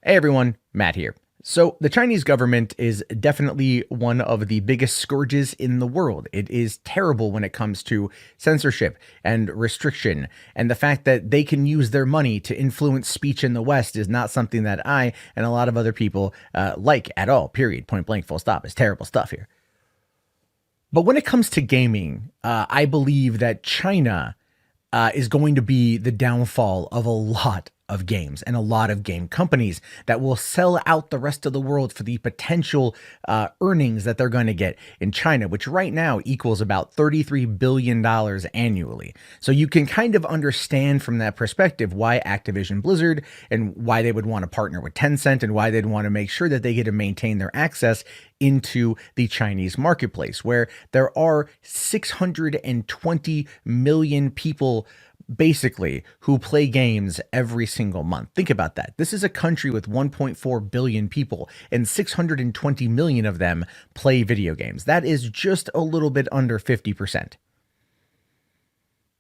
Hey everyone, Matt here. So, the Chinese government is definitely one of the biggest scourges in the world. It is terrible when it comes to censorship and restriction. And the fact that they can use their money to influence speech in the West is not something that I and a lot of other people like at all, period. Point blank, full stop. It's terrible stuff here. But when it comes to gaming, I believe that China is going to be the downfall of a lot of games and a lot of game companies that will sell out the rest of the world for the potential earnings that they're going to get in China, which right now equals about $33 billion annually. So you can kind of understand from that perspective why Activision Blizzard and why they would want to partner with Tencent and why they'd want to make sure that they get to maintain their access into the Chinese marketplace, where there are 620 million people basically who play games every single month. Think about that. This is a country with 1.4 billion people, and 620 million of them play video games. That is just a little bit under 50%.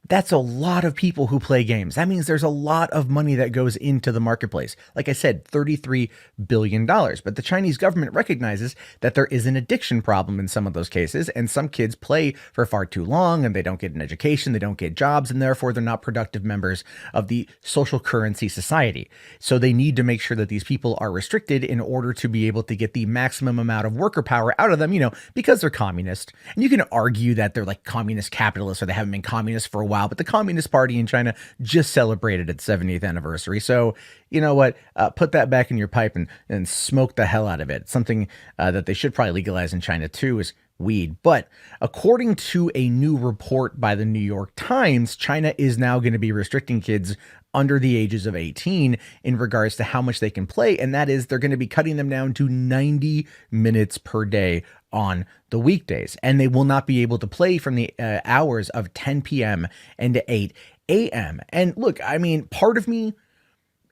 That's a lot of people who play games. That means there's a lot of money that goes into the marketplace. Like I said, $33 billion. But the Chinese government recognizes that there is an addiction problem in some of those cases, and some kids play for far too long and they don't get an education, they don't get jobs, and therefore they're not productive members of the social currency society. So they need to make sure that these people are restricted in order to be able to get the maximum amount of worker power out of them, because they're communist. And you can argue that they're like communist capitalists or they haven't been communist for a while, but the Communist Party in China just celebrated its 70th anniversary. So, you know what? Put that back in your pipe and smoke the hell out of it. Something that they should probably legalize in China too is weed. But according to a new report by the New York Times, China is now going to be restricting kids under the ages of 18 in regards to how much they can play. And that is, they're going to be cutting them down to 90 minutes per day on the weekdays. And they will not be able to play from the hours of 10 p.m. and to 8 a.m. And look, I mean, part of me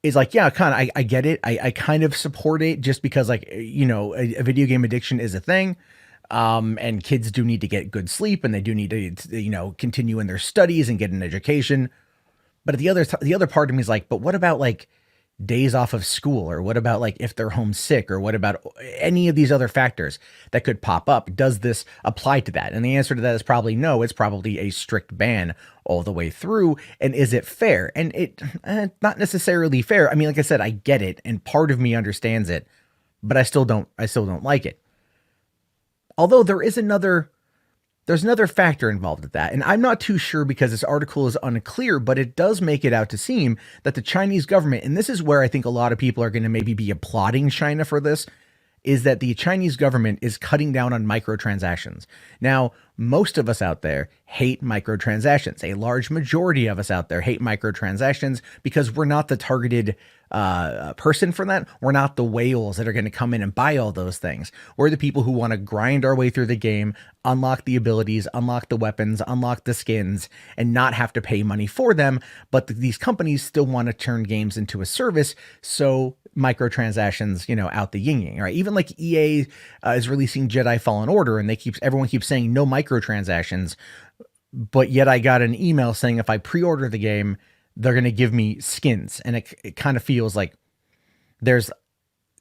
is like, yeah, I get it. I kind of support it just because, like, a video game addiction is a thing. And kids do need to get good sleep, and they do need to, continue in their studies and get an education. But the other part of me is like, but what about like days off of school, or what about like if they're homesick, or what about any of these other factors that could pop up? Does this apply to that? And the answer to that is probably no. It's probably a strict ban all the way through. And is it fair? And not necessarily fair. I mean, like I said, I get it, and part of me understands it, but I still don't like it. Although there's another factor involved with that, and I'm not too sure because this article is unclear, but it does make it out to seem that the Chinese government, and this is where I think a lot of people are going to maybe be applauding China for this, is that the Chinese government is cutting down on microtransactions. Now, most of us out there hate microtransactions. A large majority of us out there hate microtransactions because we're not the targeted person for that. We're not the whales that are going to come in and buy all those things. We're the people who want to grind our way through the game, unlock the abilities, unlock the weapons, unlock the skins, and not have to pay money for them. But these companies still want to turn games into a service. So microtransactions, out the yin-yang, right? Even like EA is releasing Jedi Fallen Order, and everyone keeps saying no microtransactions, but yet I got an email saying if I pre-order the game, they're going to give me skins. And it kind of feels like there's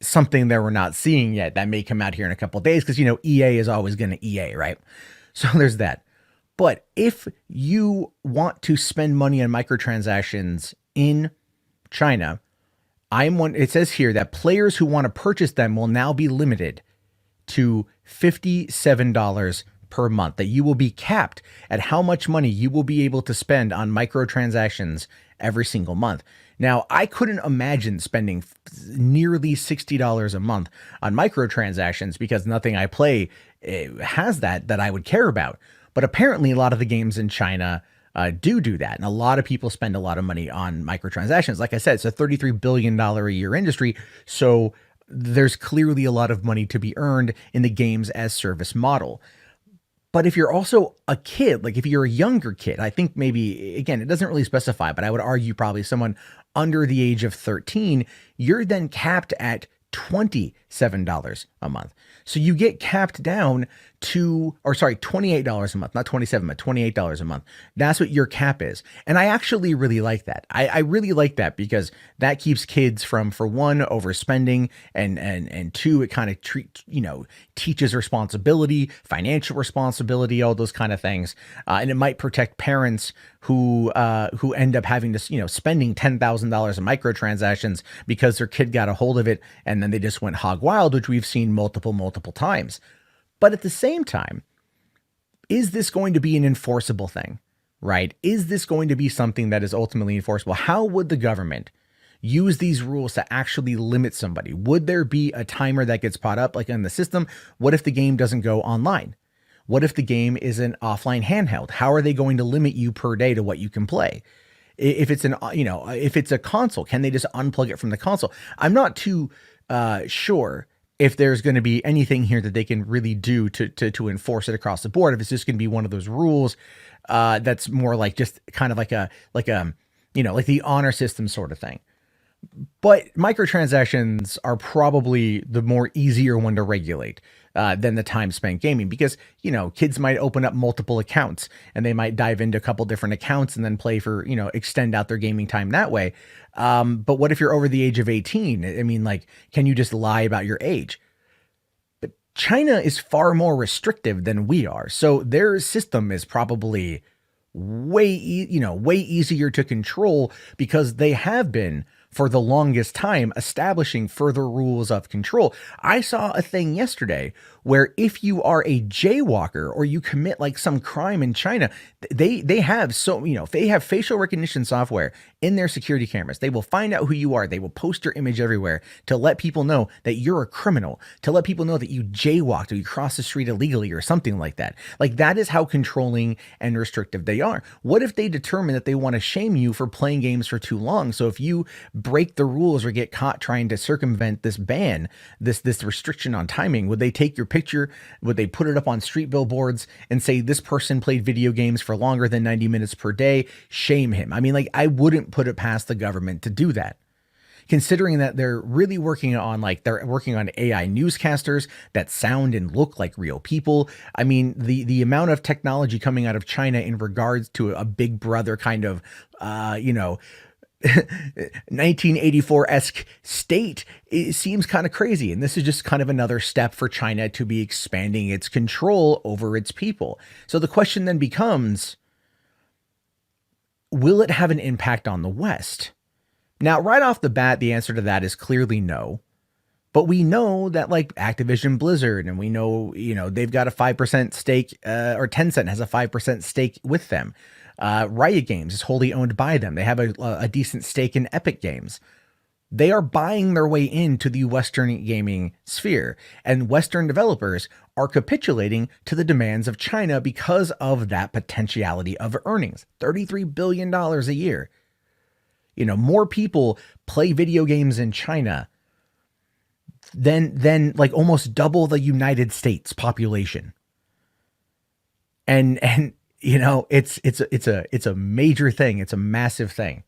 something that we're not seeing yet that may come out here in a couple of days, because, EA is always going to EA, right? So there's that. But if you want to spend money on microtransactions in China, it says here that players who want to purchase them will now be limited to $57 per month, that you will be capped at how much money you will be able to spend on microtransactions every single month. Now, I couldn't imagine spending nearly $60 a month on microtransactions because nothing I play has that I would care about. But apparently a lot of the games in China do that. And a lot of people spend a lot of money on microtransactions. Like I said, it's a $33 billion a year industry. So there's clearly a lot of money to be earned in the games as service model. But if you're also a kid, like if you're a younger kid, I think maybe, again, it doesn't really specify, but I would argue probably someone under the age of 13, you're then capped at $27 a month. So you get capped down to, or sorry, $28 a month, not 27, but $28 a month. That's what your cap is. And I actually really like that. I really like that because that keeps kids from, for one, overspending, and two, it kind of teaches responsibility, financial responsibility, all those kind of things. And it might protect parents who end up having to, spending $10,000 in microtransactions because their kid got a hold of it and then they just went hog wild, which we've seen multiple times. But at the same time, is this going to be an enforceable thing, right? Is this going to be something that is ultimately enforceable? How would the government use these rules to actually limit somebody? Would there be a timer that gets put up like in the system? What if the game doesn't go online? What if the game is an offline handheld? How are they going to limit you per day to what you can play? If it's if it's a console, can they just unplug it from the console? I'm not too sure if there's going to be anything here that they can really do to enforce it across the board. If it's just going to be one of those rules that's more like just kind of like the honor system sort of thing. But microtransactions are probably the more easier one to regulate than the time spent gaming, because, kids might open up multiple accounts and they might dive into a couple different accounts and then play for, extend out their gaming time that way. But what if you're over the age of 18? I mean, like, can you just lie about your age? But China is far more restrictive than we are. So their system is probably way easier to control because they have been for the longest time establishing further rules of control. I saw a thing yesterday where if you are a jaywalker or you commit like some crime in China, they have they have facial recognition software in their security cameras. They will find out who you are. They will post your image everywhere to let people know that you're a criminal, to let people know that you jaywalked or you crossed the street illegally or something like that. Like, that is how controlling and restrictive they are. What if they determine that they want to shame you for playing games for too long? So if you break the rules or get caught trying to circumvent this ban, this restriction on timing, would they take your picture? Would they put it up on street billboards and say, this person played video games for longer than 90 minutes per day? Shame him. I mean, like, I wouldn't put it past the government to do that, considering that they're really working on AI newscasters that sound and look like real people. I mean, the amount of technology coming out of China in regards to a Big Brother kind of, 1984-esque state, it seems kind of crazy. And this is just kind of another step for China to be expanding its control over its people. So the question then becomes, will it have an impact on the West? Now, right off the bat, the answer to that is clearly no. But we know that, like, Activision Blizzard, and we know, they've got a 5% stake, or Tencent has a 5% stake with them. Riot Games is wholly owned by them. They have a decent stake in Epic Games. They are buying their way into the Western gaming sphere, and Western developers are capitulating to the demands of China because of that potentiality of earnings. $33 billion a year. More people play video games in China than like almost double the United States population. And it's a major thing. It's a massive thing.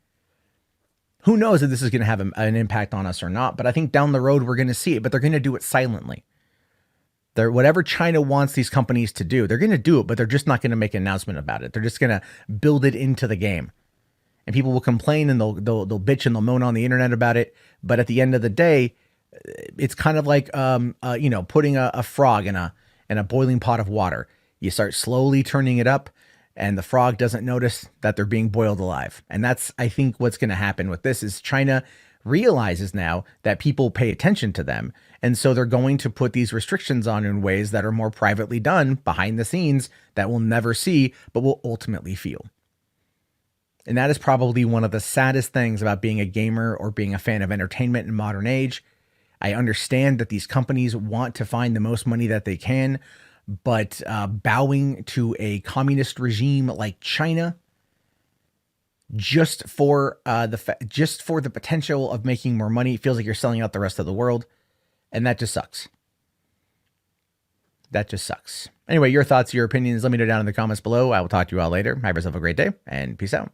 Who knows if this is going to have an impact on us or not, but I think down the road we're going to see it, but they're going to do it silently. Whatever China wants these companies to do, they're going to do it, but they're just not going to make an announcement about it. They're just going to build it into the game. And people will complain and they'll bitch and they'll moan on the internet about it. But at the end of the day, it's kind of like putting a frog in a boiling pot of water. You start slowly turning it up, and the frog doesn't notice that they're being boiled alive. And that's, I think, what's going to happen with this is China realizes now that people pay attention to them. And so they're going to put these restrictions on in ways that are more privately done behind the scenes that we'll never see, but will ultimately feel. And that is probably one of the saddest things about being a gamer or being a fan of entertainment in modern age. I understand that these companies want to find the most money that they can, but bowing to a communist regime like China just for the potential of making more money feels like you're selling out the rest of the world, and that just sucks. That just sucks. Anyway, your thoughts, your opinions, let me know down in the comments below. I will talk to you all later. Have yourself a great day, and peace out.